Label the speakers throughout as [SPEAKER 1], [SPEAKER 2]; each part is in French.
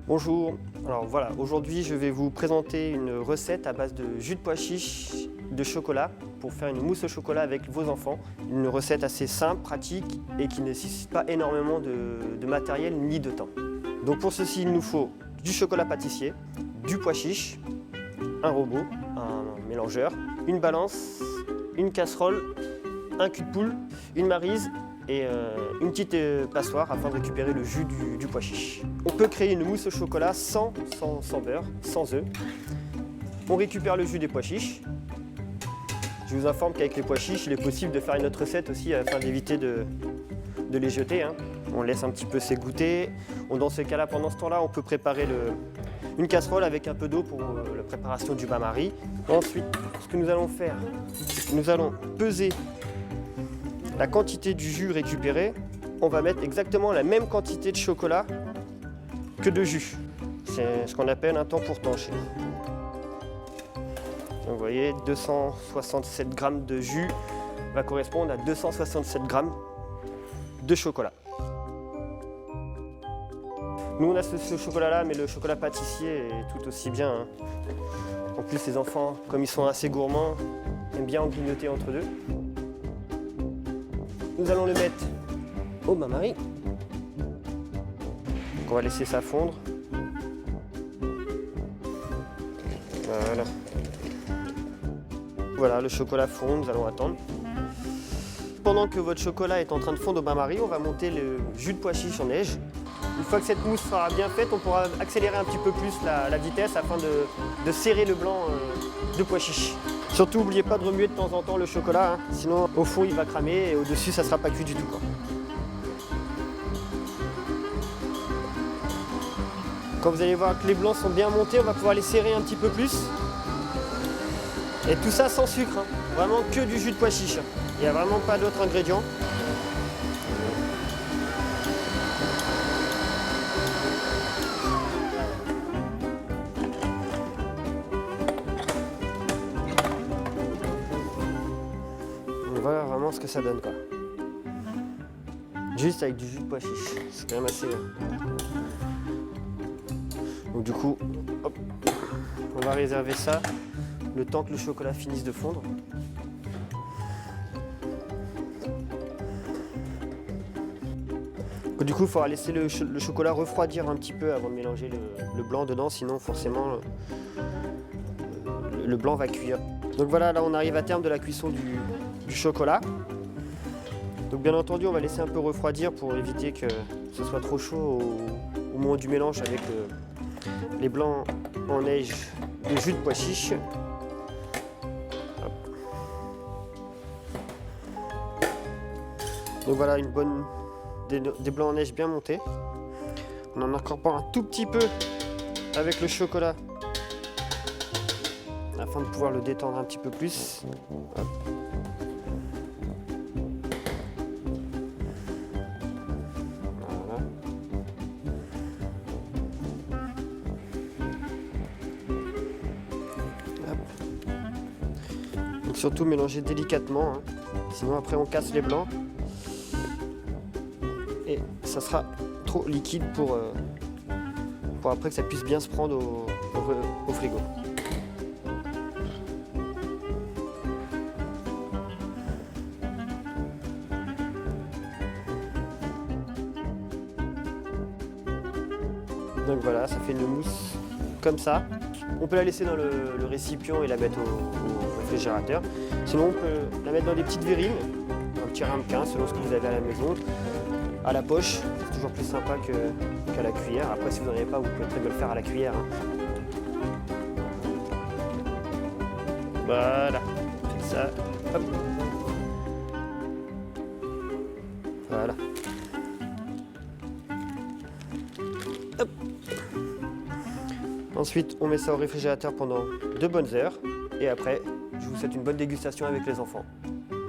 [SPEAKER 1] Bonjour, alors voilà, aujourd'hui je vais vous présenter une recette à base de jus de pois chiche de chocolat pour faire une mousse au chocolat avec vos enfants. Une recette assez simple, pratique et qui ne nécessite pas énormément de matériel ni de temps. Donc pour ceci il nous faut du chocolat pâtissier, du pois chiche, un robot, un mélangeur, une balance, une casserole, un cul de poule, une maryse et une petite passoire afin de récupérer le jus du pois chiche. On peut créer une mousse au chocolat sans beurre, sans œufs. On récupère le jus des pois chiches. Je vous informe qu'avec les pois chiches, il est possible de faire une autre recette aussi afin d'éviter de les jeter. On laisse un petit peu s'égoutter. Dans ce cas-là, pendant ce temps-là, on peut préparer une casserole avec un peu d'eau pour la préparation du bain-marie. Ensuite, ce que nous allons faire, nous allons peser la quantité du jus récupéré. On va mettre exactement la même quantité de chocolat que de jus. C'est ce qu'on appelle un temps pour temps chez nous. Donc vous voyez, 267 g de jus va correspondre à 267 g de chocolat. Nous on a ce chocolat-là, mais le chocolat pâtissier est tout aussi bien. En plus les enfants, comme ils sont assez gourmands, aiment bien en grignoter entre deux. Nous allons le mettre au bain-marie. On va laisser ça fondre. Voilà. Voilà, le chocolat fond, nous allons attendre. Pendant que votre chocolat est en train de fondre au bain-marie, on va monter le jus de pois chiche en neige. Une fois que cette mousse sera bien faite, on pourra accélérer un petit peu plus la vitesse afin de serrer le blanc de pois chiche. Surtout, n'oubliez pas de remuer de temps en temps le chocolat, sinon au fond il va cramer et au-dessus ça ne sera pas cuit du tout. Quand vous allez voir que les blancs sont bien montés, on va pouvoir les serrer un petit peu plus. Et tout ça sans sucre, vraiment que du jus de pois chiche. Il n'y a vraiment pas d'autres ingrédients. On voit vraiment ce que ça donne, quoi. Juste avec du jus de pois chiche. C'est quand même assez... Donc du coup, hop, on va réserver ça le temps que le chocolat finisse de fondre. Du coup, il faudra laisser le chocolat refroidir un petit peu avant de mélanger le blanc dedans, sinon forcément le blanc va cuire. Donc voilà, là on arrive à terme de la cuisson du chocolat. Donc bien entendu, on va laisser un peu refroidir pour éviter que ce soit trop chaud au moment du mélange avec les blancs en neige de jus de pois chiche. Donc voilà, des blancs en neige bien montés. On en incorpore un tout petit peu avec le chocolat afin de pouvoir le détendre un petit peu plus. Hop. Voilà. Hop. Donc surtout mélanger délicatement, sinon après on casse les blancs. Et ça sera trop liquide pour après que ça puisse bien se prendre au frigo. Donc voilà, ça fait une mousse comme ça. On peut la laisser dans le récipient et la mettre au réfrigérateur. Sinon on peut la mettre dans des petites verrines, un petit ramequin selon ce que vous avez à la maison. À la poche, c'est toujours plus sympa qu'à la cuillère. Après, si vous n'en avez pas, vous pouvez très bien le faire à la cuillère. Voilà, c'est ça. Hop. Voilà. Hop. Ensuite, on met ça au réfrigérateur pendant 2 bonnes heures. Et après, je vous souhaite une bonne dégustation avec les enfants.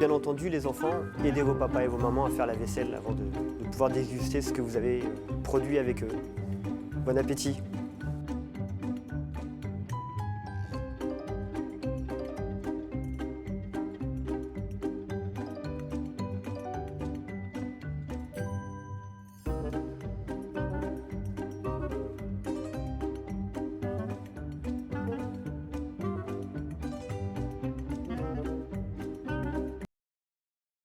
[SPEAKER 1] Bien entendu, les enfants, aidez vos papas et vos mamans à faire la vaisselle avant de pouvoir déguster ce que vous avez produit avec eux. Bon appétit!